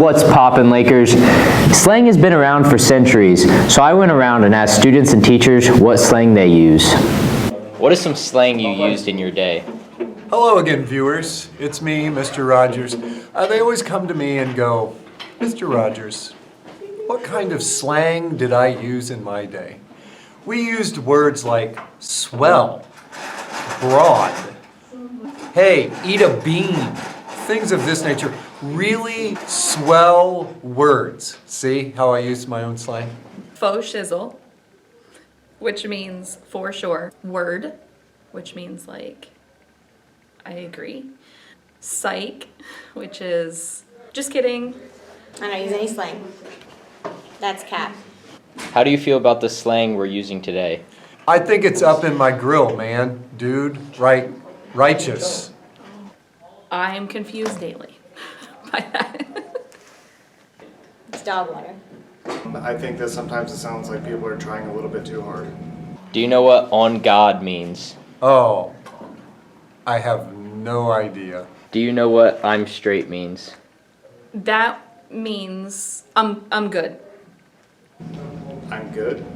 What's poppin', Lakers? Slang has been around for centuries, so I went around and asked students and teachers what slang they use. What is some slang you used in your day? Hello again, viewers. It's me, Mr. Rogers. They always come to me and go, Mr. Rogers, what kind of slang did I use in my day? We used words like swell, broad, hey, eat a bean, things of this nature. Really swell words. See how I used my own slang? Faux shizzle, which means for sure. Word, which means like, I agree. Psych, which is just kidding. I don't use any slang. That's cap. How do you feel about the slang we're using today? I think it's up in my grill, man. Dude, righteous. I am confused daily by that. It's dog water. I think that sometimes it sounds like people are trying a little bit too hard. Do you know what on God means? Oh, I have no idea. Do you know what I'm straight means? That means I'm good. I'm good.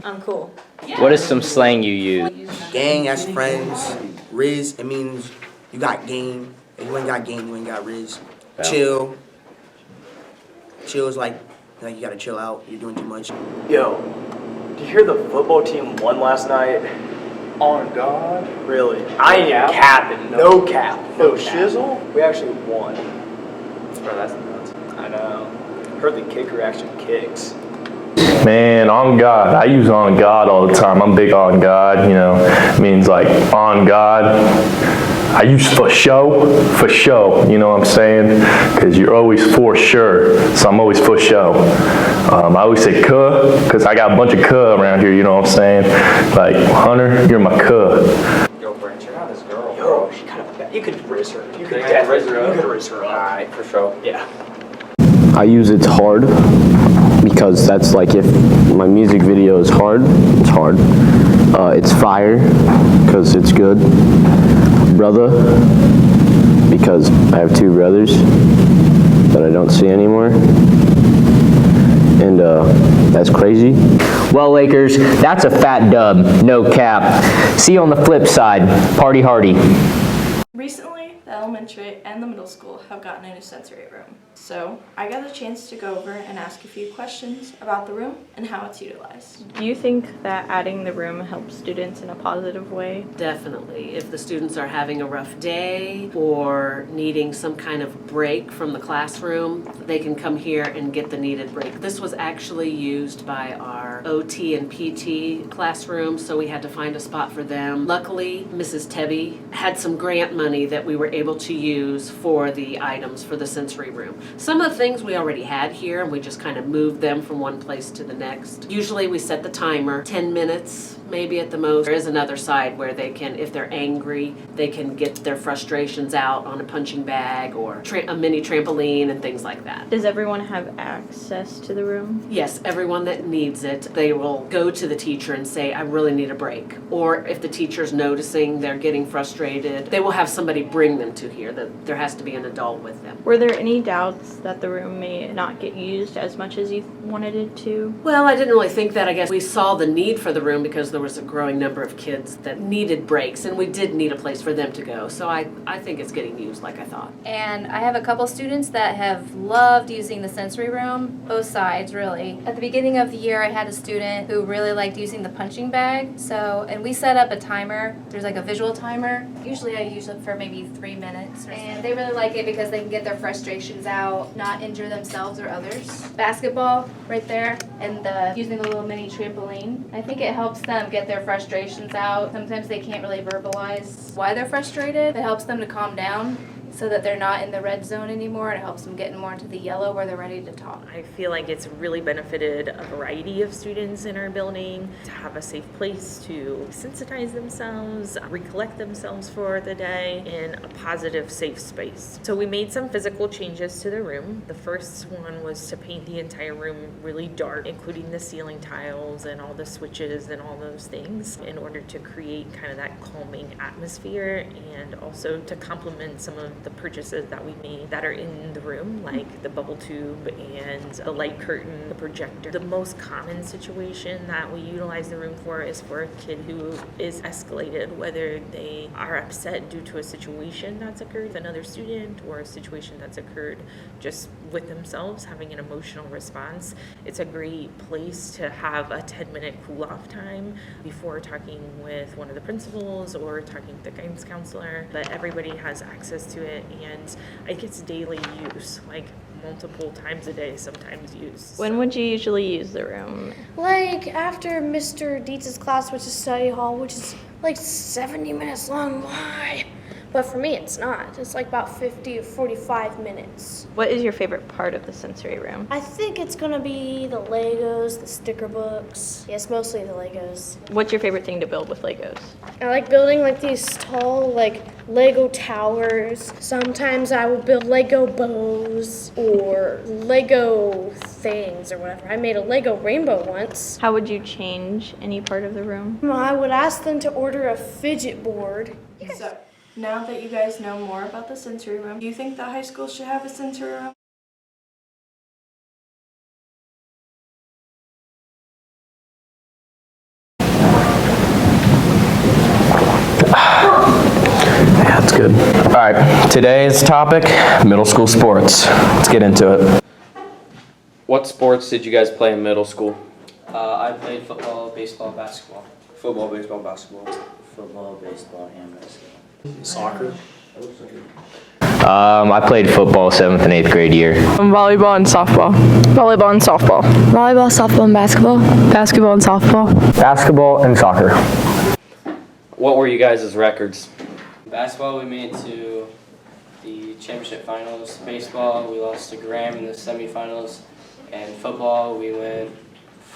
I'm cool. What is some slang you use? Gang, that's friends. Riz, it means you got game. If you ain't got game, you ain't got Riz. Wow. Chill. Chill is like you gotta chill out. You're doing too much. Yo, did you hear the football team won last night? On God? Really? I ain't even capping. No cap. No No cap. shizzle? We actually won. Bro, that's nuts. I know. Heard the kicker actually kicks. Man, on God. I use on God all the time. I'm big on God, you know. It means like on God. I use for show, you know what I'm saying? Because you're always for sure, so I'm always for show. I always say cuh, because I got a bunch of cuh around here, you know what I'm saying? Like, Hunter, you're my cuh. Yo, Brent, check out this girl. Yo, she kind of, you could raise her. You could raise her up. You could raise her up. Alright, for sure. Yeah. I use it's hard because that's like if my music video is hard, it's hard. It's fire because it's good. Brother, because I have two brothers that I don't see anymore. And that's crazy. Well, Lakers, that's a fat dub, no cap. See you on the flip side. Party hardy. Recently, the elementary and the middle school have gotten a new sensory room. So I got a chance to go over and ask a few questions about the room and how it's utilized. Do you think that adding the room helps students in a positive way? Definitely. If the students are having a rough day or needing some kind of break from the classroom, they can come here and get the needed break. This was actually used by our OT and PT classroom, so we had to find a spot for them. Luckily, Mrs. Tebby had some grant money that we were able to use for the items for the sensory room. Some of the things we already had here, and we just kind of moved them from one place to the next. Usually we set the timer, 10 minutes maybe at the most. There is another side where they can, if they're angry, they can get their frustrations out on a punching bag or a mini trampoline and things like that. Does everyone have access to the room? Yes, everyone that needs it, they will go to the teacher and say, I really need a break. Or if the teacher's noticing they're getting frustrated, they will have somebody bring them to here. That there has to be an adult with them. Were there any doubts that the room may not get used as much as you wanted it to? Well, I didn't really think that. I guess we saw the need for the room because there was a growing number of kids that needed breaks, and we did need a place for them to go. So I think it's getting used like I thought. And I have a couple students that have loved using the sensory room, both sides really. At the beginning of the year, I had a student who really liked using the punching bag. And we set up a timer. There's like a visual timer. Usually I use it for maybe 3 minutes. And they really like it because they can get their frustrations out, not injure themselves or others. Basketball right there, and using the little mini trampoline. I think it helps them get their frustrations out. Sometimes they can't really verbalize why they're frustrated. It helps them to calm down so that they're not in the red zone anymore, and it helps them get more into the yellow where they're ready to talk. I feel like it's really benefited a variety of students in our building to have a safe place to sensitize themselves, recollect themselves for the day in a positive, safe space. So we made some physical changes to the room. The first one was to paint the entire room really dark, including the ceiling tiles and all the switches and all those things, in order to create kind of that calming atmosphere and also to complement some of the purchases that we made that are in the room, like the bubble tube and the light curtain, the projector. The most common situation that we utilize the room for is for a kid who is escalated, whether they are upset due to a situation that's occurred with another student or a situation that's occurred just with themselves, having an emotional response. It's a great place to have a 10-minute cool-off time before talking with one of the principals or talking with the guidance counselor. But everybody has access to it, and it gets daily use, like multiple times a day, sometimes used. When would you usually use the room? Like after Mr. Dietz's class, which is study hall, which is like 70 minutes long. Why? But for me, it's not. It's like about 50 to 45 minutes. What is your favorite part of the sensory room? I think it's gonna be the Legos, the sticker books. Yes, mostly the Legos. What's your favorite thing to build with Legos? I like building like these tall, like Lego towers. Sometimes I will build Lego bows or Lego things or whatever. I made a Lego rainbow once. How would you change any part of the room? I would ask them to order a fidget board. So, now that you guys know more about the sensory room, do you think that high school should have a sensory room? Yeah, that's good. All right, today's topic, middle school sports. Let's get into it. What sports did you guys play in middle school? I played football, baseball, basketball. Football, baseball, basketball. Football, baseball, and basketball. Soccer. I played football 7th and 8th grade year. Volleyball and softball. Volleyball and softball. Volleyball, softball, and basketball. Basketball and softball. Basketball and soccer. What were you guys' records? Basketball, we made it to the championship finals. Baseball, we lost to Graham in the semifinals. And football, we went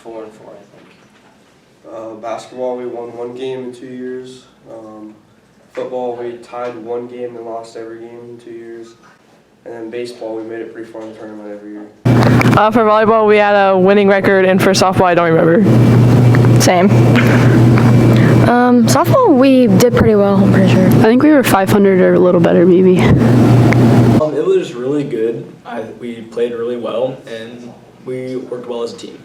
4-4, I think. Basketball, we won 1 game in 2 years. Football, we tied 1 game and lost every game in 2 years. And then baseball, we made it pretty far in the tournament every year. For volleyball, we had a winning record, and for softball, I don't remember. Same. Softball, we did pretty well, I'm pretty sure. I think we were 500 or a little better, maybe. It was really good. We played really well, and we worked well as a team.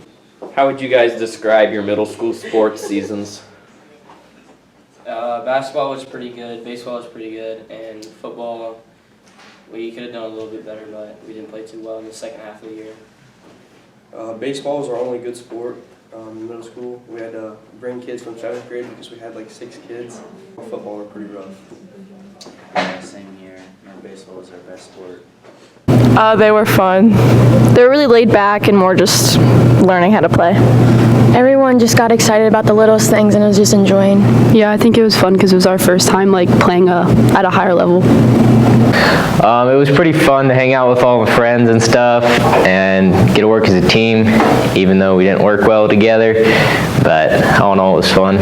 How would you guys describe your middle school sports seasons? Basketball was pretty good, baseball was pretty good, and football, we could have done a little bit better, but we didn't play too well in the second half of the year. Baseball was our only good sport in middle school. We had to bring kids from 7th grade because we had like 6 kids. Football were pretty rough. Yeah, same year. Baseball was our best sport. They were fun. They were really laid back and more just learning how to play. Everyone just got excited about the littlest things and was just enjoying. Yeah, I think it was fun because it was our first time playing at a higher level. It was pretty fun to hang out with all the friends and stuff and get to work as a team, even though we didn't work well together. But all in all, it was fun.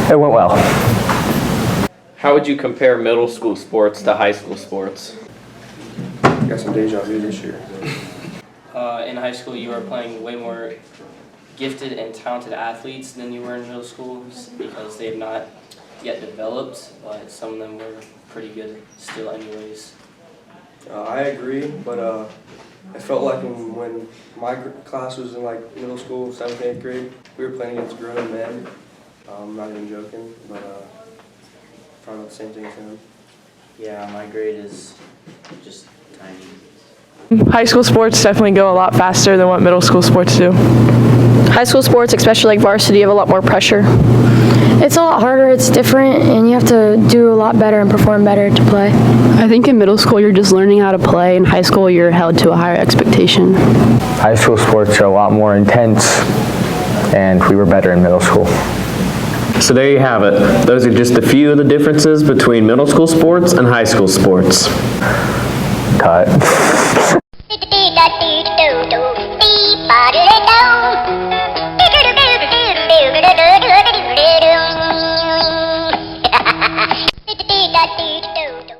It went well. How would you compare middle school sports to high school sports? Got some deja vu this year. In high school, you were playing way more gifted and talented athletes than you were in middle school because they had not yet developed, but some of them were pretty good still anyways. I agree, but I felt like when my class was in like middle school, 7th, 8th grade, we were playing against grown men. I'm not even joking, but probably the same thing for them. Yeah, my grade is just tiny. High school sports definitely go a lot faster than what middle school sports do. High school sports, especially like varsity, have a lot more pressure. It's a lot harder, it's different, and you have to do a lot better and perform better to play. I think in middle school you're just learning how to play. In high school you're held to a higher expectation. High school sports are a lot more intense, and we were better in middle school. So there you have it. Those are just a few of the differences between middle school sports and high school sports. Cut.